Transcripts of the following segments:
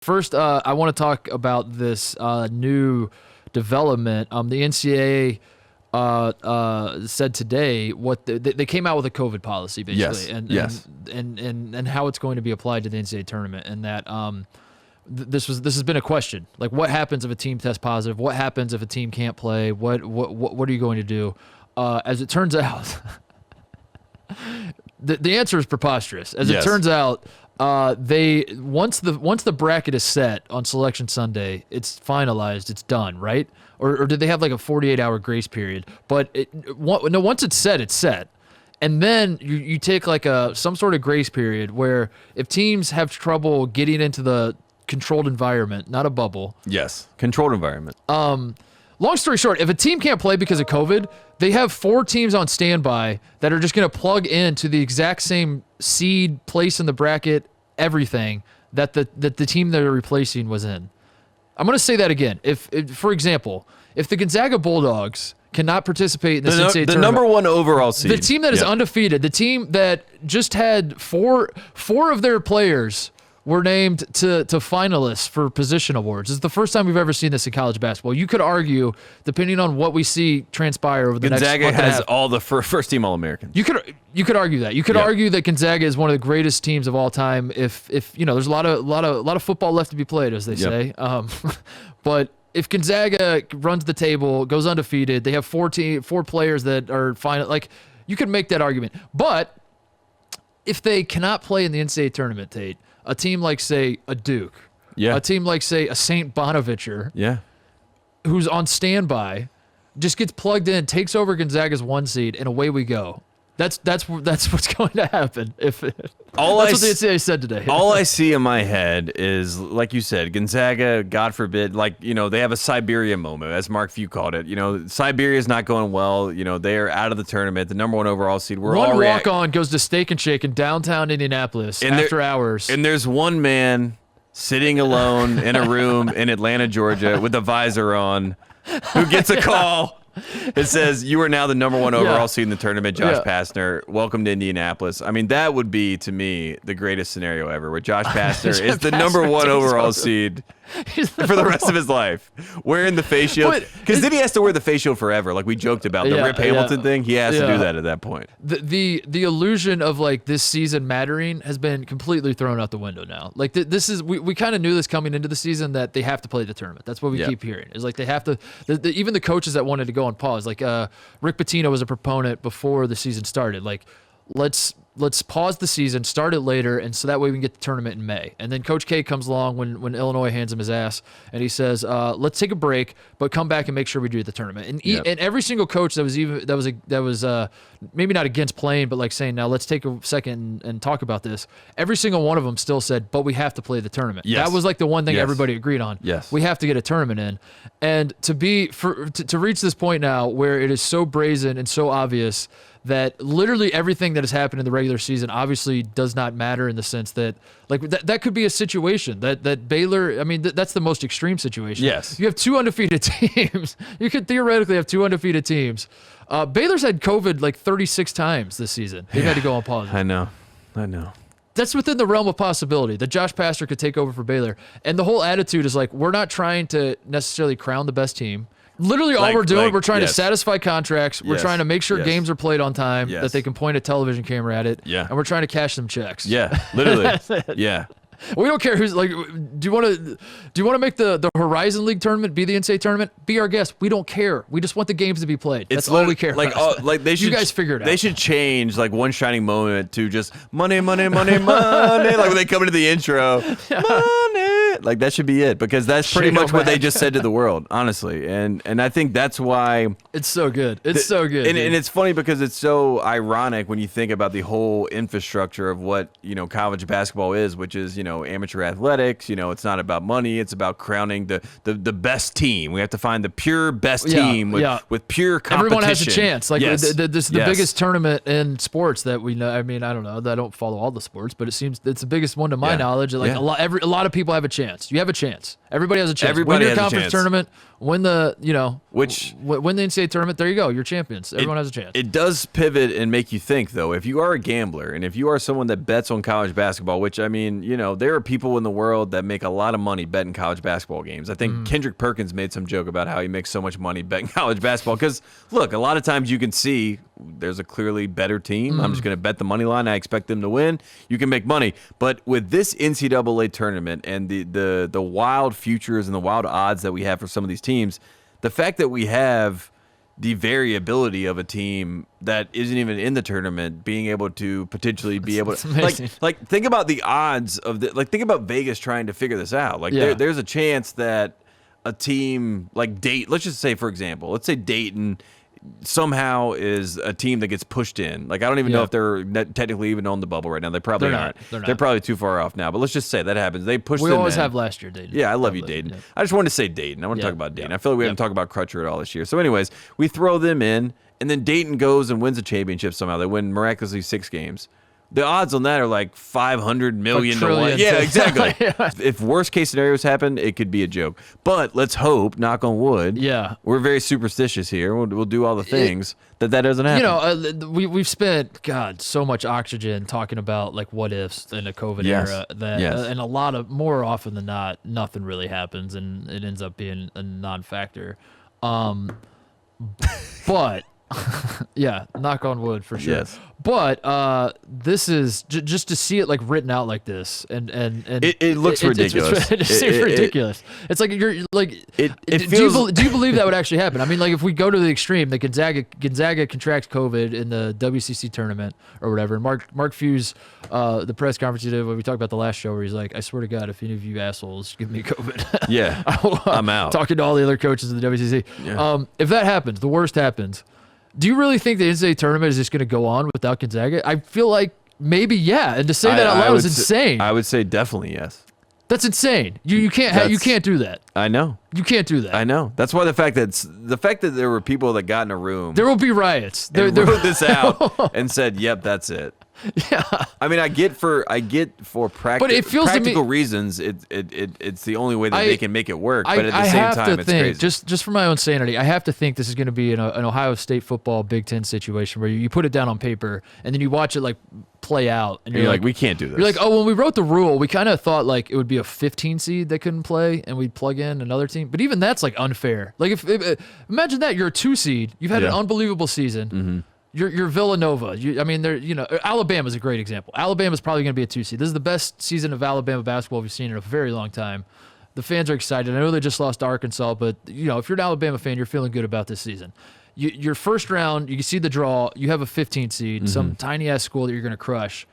First, I want to talk about this new development. The NCAA said today they came out with a COVID policy basically, and how it's going to be applied to the NCAA tournament, and that this has been a question, like what happens if a team tests positive? What happens if a team can't play? What are you going to do? As it turns out, the answer is preposterous. As it turns out. They once the bracket is set on Selection Sunday, it's finalized, it's done, right? Or did they have like a 48-hour grace period? But once it's set, it's set. And then you take like some sort of grace period where if teams have trouble getting into the controlled environment, not a bubble. Yes, controlled environment. Long story short, if a team can't play because of COVID, they have 4 teams on standby that are just going to plug into the exact same seed, place in the bracket, everything that the team they're replacing was in. I'm going to say that again. If for example, if the Gonzaga Bulldogs cannot participate in the NCAA tournament, the number 1 overall seed, the team that is undefeated, the team that just had four of their players were named to finalists for position awards. It's the first time we've ever seen this in college basketball. You could argue, depending on what we see transpire over the Gonzaga next month has all the first team All-Americans. You could argue that. You could argue that Gonzaga is one of the greatest teams of all time. If there's a lot of football left to be played, as they say. But if Gonzaga runs the table, goes undefeated, they have 4 players that are final. Like, you could make that argument. But if they cannot play in the NCAA tournament, Tate, a team like, say, a Duke, a team like, say, a St. Bonaventure, who's on standby, just gets plugged in, takes over Gonzaga's 1 seed, and away we go. That's what's going to happen. That's what the NCAA said today. All I see in my head is, like you said, Gonzaga, God forbid, they have a Siberia moment, as Mark Few called it. Siberia's not going well. They are out of the tournament, the number 1 overall seed. One walk-on goes to Steak and Shake in downtown Indianapolis after hours. And there's one man sitting alone in a room in Atlanta, Georgia, with a visor on, who gets a call. It says, you are now the number 1 overall seed in the tournament, Josh Pastner. Welcome to Indianapolis. I mean, that would be, to me, the greatest scenario ever, where Josh Pastner is the number 1 overall seed for the rest of his life, wearing the face shield. Because then he has to wear the face shield forever, like we joked about. The Rip Hamilton thing, he has to do that at that point. The illusion of, like, this season mattering has been completely thrown out the window now. Like, this is, we kind of knew this coming into the season, that they have to play the tournament. That's what we keep hearing. Is like they have to, even the coaches that wanted to go on pause, like Rick Pitino was a proponent before the season started. Like, let's pause the season, start it later, and so that way we can get the tournament in May. And then Coach K comes along when Illinois hands him his ass, and he says, let's take a break, but come back and make sure we do the tournament. And every single coach that was maybe not against playing, but like saying, now let's take a second and talk about this, every single one of them still said, but we have to play the tournament. That was like the one thing everybody agreed on. We have to get a tournament in. And to reach this point now where it is so brazen and so obvious that literally everything that has happened in the regular season obviously does not matter, in the sense that, like, that could be a situation that Baylor, I mean, that's the most extreme situation. You have 2 undefeated teams. You could theoretically have 2 undefeated teams. Baylor's had COVID like 36 times this season. They've had to go on pause. I know. That's within the realm of possibility that Josh Pastner could take over for Baylor. And the whole attitude is like, we're not trying to necessarily crown the best team. Literally all we're doing, we're trying to satisfy contracts. We're trying to make sure games are played on time, that they can point a television camera at it. And we're trying to cash some checks. Literally. We don't care who's, like, do you want to make the Horizon League tournament be the NCAA tournament? Be our guest. We don't care. We just want the games to be played. That's all we care about. Like they should, you guys figure it out. They should change, like, One Shining Moment to just money, money, money, money. Like when they come into the intro, money. Like, that should be it, because that's pretty much what they just said to the world, honestly. And I think that's why it's so good. It's so good. And it's funny because it's so ironic when you think about the whole infrastructure of what, college basketball is, which is, amateur athletics. It's not about money. It's about crowning the best team. We have to find the pure best team with pure competition. Everyone has a chance. Like, this is the biggest tournament in sports that we know. I mean, I don't know. I don't follow all the sports, but it seems it's the biggest one to my knowledge. Like, a lot of people have a chance. chance. You have a chance. Everybody has a chance. Everybody win your has a conference chance. tournament. Win the win the NCAA tournament. There you go. You're champions. Everyone has a chance. It does pivot and make you think, though. If you are a gambler and if you are someone that bets on college basketball, which, I mean, there are people in the world that make a lot of money betting college basketball games. I think Kendrick Perkins made some joke about how he makes so much money betting college basketball because, look, a lot of times you can see there's a clearly better team. I'm just going to bet the money line. I expect them to win. You can make money. But with this NCAA tournament and the wild futures and the wild odds that we have for some of these teams, the fact that we have the variability of a team that isn't even in the tournament being able to potentially be able to like think about the odds of think about Vegas trying to figure this out. There's a chance that a team like Dayton, let's just say, for example, let's say Dayton somehow is a team that gets pushed in. I don't even know if they're technically even on the bubble right now. They probably aren't. They're probably too far off now. But let's just say that happens. They push them in. We always have last year, Dayton. Yeah, I love you, Dayton. Yeah. I just wanted to say Dayton. I want to talk about Dayton. I feel like we haven't talked about Crutcher at all this year. So anyways, we throw them in, and then Dayton goes and wins a championship somehow. They win miraculously 6 games. The odds on that are like 500 million to 1. Yeah, exactly. If worst case scenarios happen, it could be a joke. But let's hope, knock on wood. Yeah, we're very superstitious here. We'll do all the things that doesn't happen. We've spent so much oxygen talking about what ifs in a COVID era that, and a lot of more often than not, nothing really happens, and it ends up being a non-factor. But. Yeah, knock on wood for sure. Yes. But this is just to see it written out like this, and it looks ridiculous. It seems ridiculous. It's like you're like. It feels. Do you believe that would actually happen? I mean, if we go to the extreme, that Gonzaga contracts COVID in the WCC tournament or whatever, and Mark Few's the press conference he did when we talked about the last show, where he's like, "I swear to God, if any of you assholes give me COVID, yeah, I'm out." Talking to all the other coaches in the WCC. Yeah. If that happens, the worst happens. Do you really think the NCAA tournament is just going to go on without Gonzaga? I feel like maybe, yeah. And to say that out loud is insane. I would say definitely yes. That's insane. You can't you can't do that. I know. You can't do that. I know. That's why the fact that there were people that got in a room. There will be riots. They wrote this out and said, "Yep, that's it." Yeah. I mean, I get for practical reasons, it's the only way that they can make it work. But at the same time, it's crazy. Just for my own sanity, I have to think this is going to be an Ohio State football Big Ten situation where you put it down on paper and then you watch it play out, and you're like, we can't do this. You're like, oh, when we wrote the rule, we kind of thought it would be a 15 seed that couldn't play, and we'd plug in another team. But even that's unfair. If imagine that you're a 2 seed, you've had an unbelievable season. Mm-hmm. You're Villanova. Alabama's a great example. Alabama's probably going to be a 2 seed. This is the best season of Alabama basketball we've seen in a very long time. The fans are excited. I know they just lost to Arkansas, but if you're an Alabama fan, you're feeling good about this season. Your first round, you can see the draw. You have a 15 seed, some tiny ass school that you're going to crush.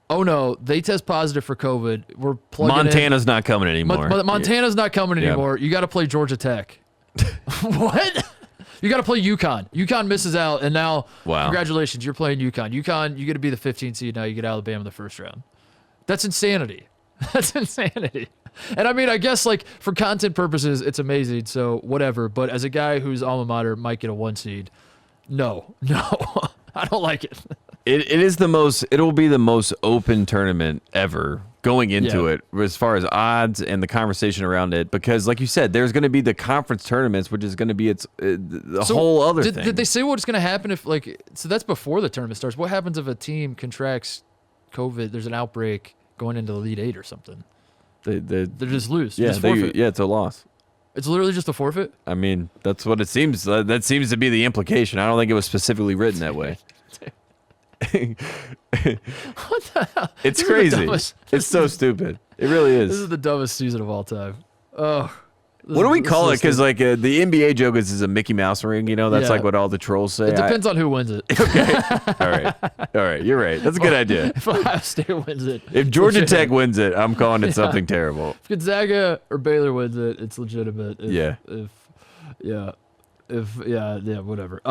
Oh no, they test positive for COVID. We're plugging Montana's not coming anymore. Montana's not coming anymore. You got to play Georgia Tech. What? You got to play UConn. UConn misses out, and now, congratulations, you're playing UConn. UConn, you get to be the 15th seed now. You get Alabama in the first round. That's insanity. That's insanity. And I mean, I guess for content purposes, it's amazing. So whatever. But as a guy whose alma mater might get a 1 seed, no, I don't like it. It'll be the most open tournament ever going into it as far as odds and the conversation around it, because like you said, there's going to be the conference tournaments, which is going to be the whole other thing. Did they say what's going to happen if so that's before the tournament starts? What happens if a team contracts COVID? There's an outbreak going into the Elite 8 or something. They just lose. Yeah, just forfeit. It's a loss. It's literally just a forfeit? I mean, that's what it seems. That seems to be the implication. I don't think it was specifically written that way. What the hell? It's crazy. It's so stupid. It really is. This is the dumbest season of all time. Oh. What do we call it? Because the NBA joke is a Mickey Mouse ring. That's what all the trolls say. It depends on who wins it. Okay. All right. You're right. That's a good idea. If Ohio State wins it. If Georgia Tech wins it, I'm calling it something terrible. If Gonzaga or Baylor wins it, it's legitimate. Whatever.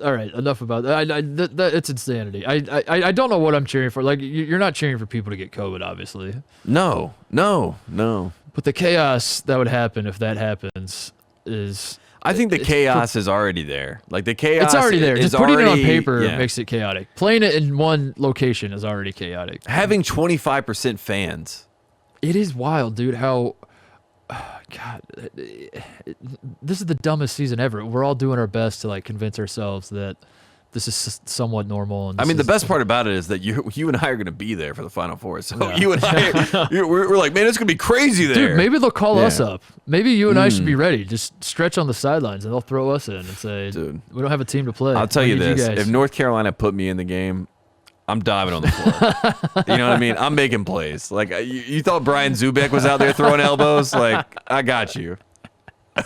All right, enough about that. It's insanity. I don't know what I'm cheering for. You're not cheering for people to get COVID, obviously. No. But the chaos that would happen if that happens is... I think the chaos is already there. The chaos it's already there. Just putting it on paper makes it chaotic. Playing it in one location is already chaotic. Having 25% fans It is wild, dude, how God, this is the dumbest season ever. We're all doing our best to like convince ourselves that this is somewhat normal. And I mean, the best part about it is that you and I are going to be there for the Final Four. So Yeah. you and I, we're like, man, it's going to be crazy there. Dude, maybe they'll call us up. Maybe you and I should be ready. Just stretch on the sidelines, and they'll throw us in and say, Dude, we don't have a team to play. I'll tell We you need this. guys." If North Carolina put me in the game, I'm diving on the floor. You know what I mean? I'm making plays. Like, you thought Brian Zubek was out there throwing elbows? Like, I got you.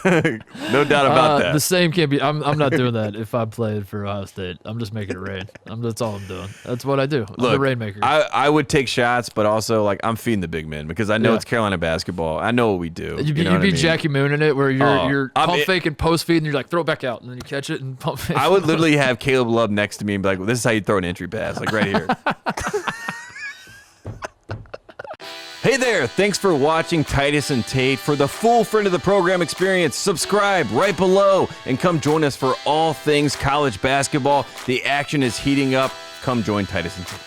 No doubt about that. The same can't be. I'm not doing that if I played for Ohio State. I'm just making it rain. That's all I'm doing. That's what I do. I'm the rainmaker. I would take shots, but also like I'm feeding the big men because I know it's Carolina basketball. I know what we do. You'd be Jackie Moon in it, where you're pump fake and post feed, and you're like, throw it back out, and then you catch it and pump fake. I would literally have Caleb Love next to me and be like, well, this is how you throw an entry pass, like right here. Hey there, thanks for watching Titus and Tate. For the full friend of the program experience, subscribe right below and come join us for all things college basketball. The action is heating up. Come join Titus and Tate.